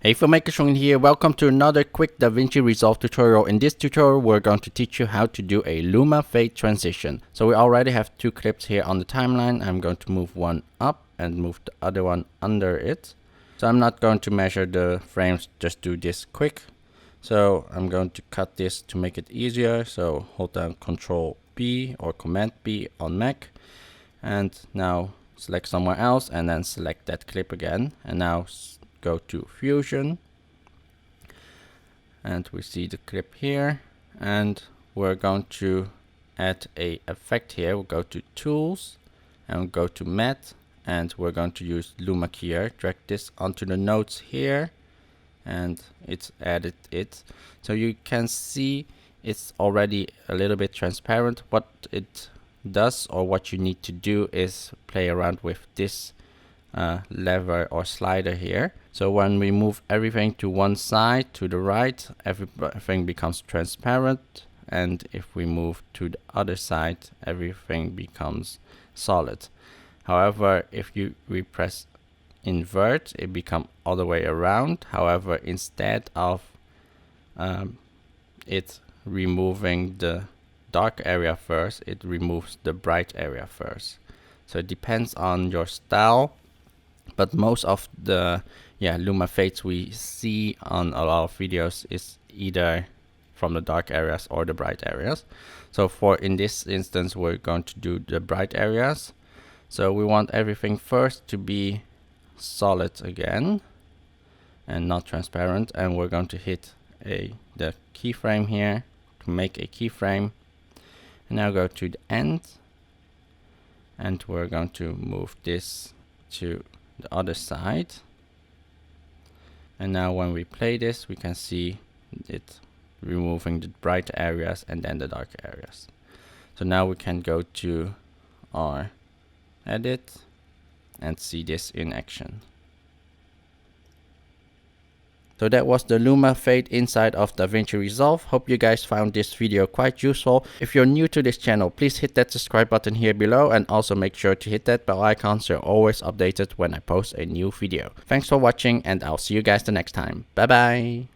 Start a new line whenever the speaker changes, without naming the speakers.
Hey filmmaker, Chung here. Welcome to another quick DaVinci Resolve tutorial. In this tutorial, we're going to teach you how to do a Luma Fade Transition. So we already have two clips here on the timeline. I'm going to move one up and move the other one under it. So I'm not going to measure the frames, just do this quick. So I'm going to cut this to make it easier. So hold down Control B or Command B on Mac. And now select somewhere else and then select that clip again. And now go to Fusion, and we see the clip here, and we're going to add a effect here. We'll go to Tools and we'll go to Matte, and we're going to use Luma Keyer. Drag this onto the nodes here, and it's added it. So you can see it's already a little bit transparent. What it does, or what you need to do, is play around with this lever or slider here. So when we move everything to one side, to the right, everything becomes transparent, and if we move to the other side, everything becomes solid. However, if we press invert, it becomes all the way around. However, instead of it removing the dark area first, it removes the bright area first. So it depends on your style, but most of the Luma fades we see on a lot of videos is either from the dark areas or the bright areas. So in this instance, we're going to do the bright areas. So we want everything first to be solid again and not transparent, and we're going to hit the keyframe here to make a keyframe, and now go to the end, and we're going to move this to the other side. And now when we play this, we can see it removing the bright areas and then the dark areas. So now we can go to our edit and see this in action. So that was the Luma Fade inside of DaVinci Resolve. Hope you guys found this video quite useful. If you're new to this channel, please hit that subscribe button here below, and also make sure to hit that bell icon so you're always updated when I post a new video. Thanks for watching, and I'll see you guys the next time. Bye bye!